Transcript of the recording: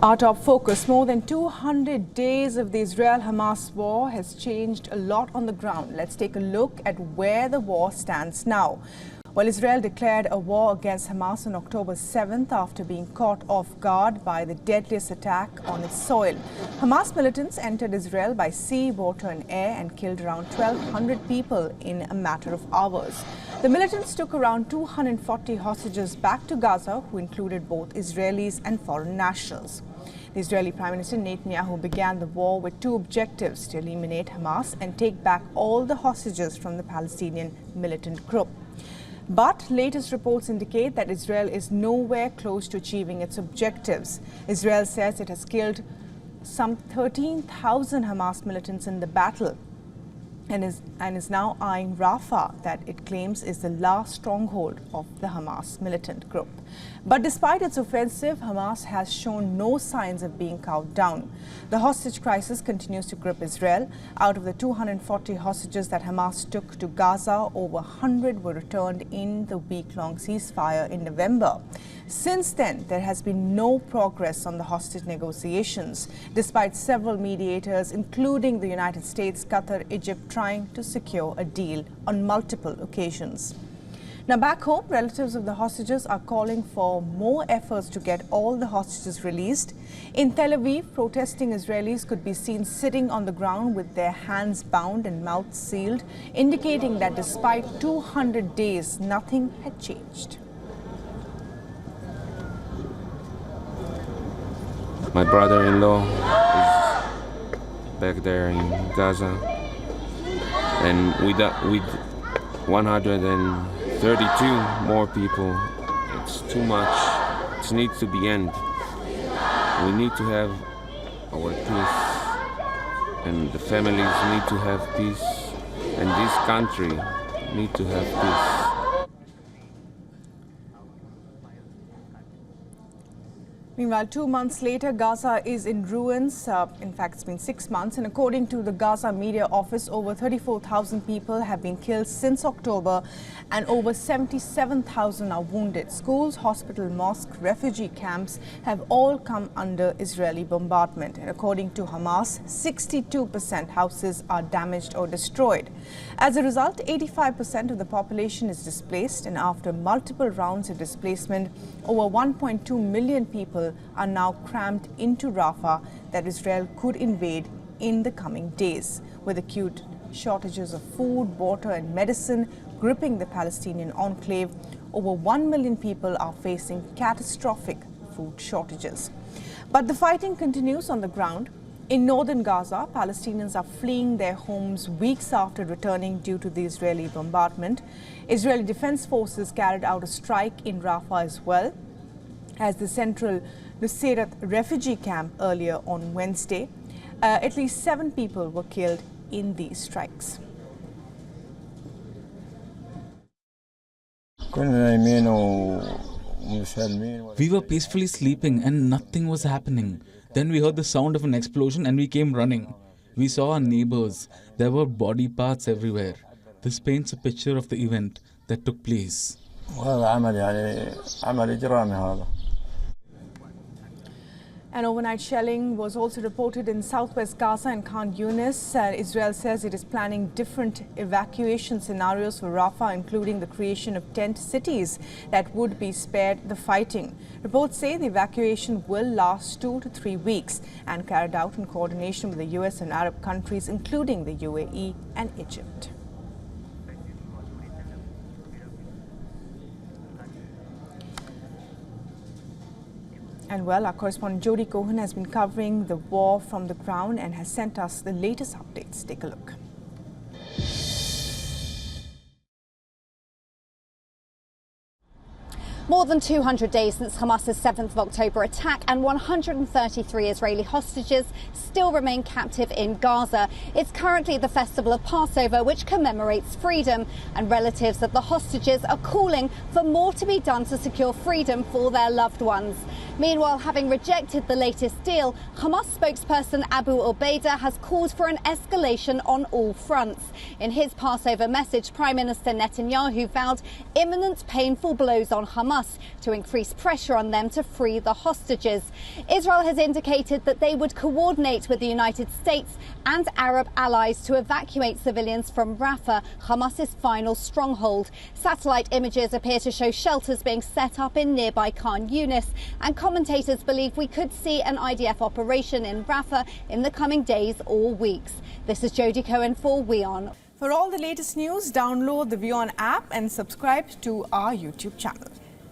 Our top focus: more than 200 days of the Israel-Hamas war has changed a lot on the ground. Let's take a look at where the war stands now. Well, Israel declared a war against Hamas on October 7th after being caught off guard by the deadliest attack on its soil. Hamas militants entered Israel by sea, water and air and killed around 1,200 people in a matter of hours. The militants took around 240 hostages back to Gaza, who included both Israelis and foreign nationals. The Israeli Prime Minister Netanyahu began the war with two objectives: to eliminate Hamas and take back all the hostages from the Palestinian militant group. But latest reports indicate that Israel is nowhere close to achieving its objectives. Israel says it has killed some 13,000 Hamas militants in the battle and is now eyeing Rafah, that it claims is the last stronghold of the Hamas militant group. But despite its offensive, Hamas has shown no signs of being cowed down. The hostage crisis continues to grip Israel. Out of the 240 hostages that Hamas took to Gaza, over 100 were returned in the week-long ceasefire in November. Since then, there has been no progress on the hostage negotiations, despite several mediators, including the United States, Qatar, Egypt, trying to secure a deal on multiple occasions. Now, back home, relatives of the hostages are calling for more efforts to get all the hostages released. In Tel Aviv, protesting Israelis could be seen sitting on the ground with their hands bound and mouths sealed, indicating that despite 200 days, nothing had changed. My brother-in-law is back there in Gaza, and with 132 more people, it's too much. It needs to be end. We need to have our peace, and the families need to have peace, and this country need to have peace. Meanwhile, 2 months later, Gaza is in ruins. In fact, it's been 6 months. And according to the Gaza Media Office, over 34,000 people have been killed since October and over 77,000 are wounded. Schools, hospitals, mosques, refugee camps have all come under Israeli bombardment. And according to Hamas, 62% houses are damaged or destroyed. As a result, 85% of the population is displaced. And after multiple rounds of displacement, over 1.2 million people are now crammed into Rafah that Israel could invade in the coming days, with acute shortages of food, water and medicine gripping the Palestinian enclave. Over 1 million people are facing catastrophic food shortages. But the fighting continues on the ground. In northern Gaza, Palestinians are fleeing their homes weeks after returning due to the Israeli bombardment. Israeli Defense Forces carried out a strike in Rafah as well as the central Nuseirat refugee camp earlier on Wednesday. At least 7 people were killed in these strikes. We were peacefully sleeping and nothing was happening. Then we heard the sound of an explosion and we came running. We saw our neighbors. There were body parts everywhere. This paints a picture of the event that took place. An overnight shelling was also reported in southwest Gaza and Khan Yunis. Israel says it is planning different evacuation scenarios for Rafah, including the creation of tent cities that would be spared the fighting. Reports say the evacuation will last 2 to 3 weeks and carried out in coordination with the US and Arab countries, including the UAE and Egypt. And well, our correspondent Jody Cohen has been covering the war from the ground and has sent us the latest updates. Take a look. More than 200 days since Hamas's 7th of October attack, and 133 Israeli hostages still remain captive in Gaza. It's currently the festival of Passover, which commemorates freedom, and relatives of the hostages are calling for more to be done to secure freedom for their loved ones. Meanwhile, having rejected the latest deal, Hamas spokesperson Abu Ubaidah has called for an escalation on all fronts. In his Passover message, Prime Minister Netanyahu vowed imminent painful blows on Hamas to increase pressure on them to free the hostages. Israel has indicated that they would coordinate with the United States and Arab allies to evacuate civilians from Rafah, Hamas's final stronghold. Satellite images appear to show shelters being set up in nearby Khan Yunis, and commentators believe we could see an IDF operation in Rafah in the coming days or weeks. This is Jodie Cohen for WION. For all the latest news, download the WION app and subscribe to our YouTube channel.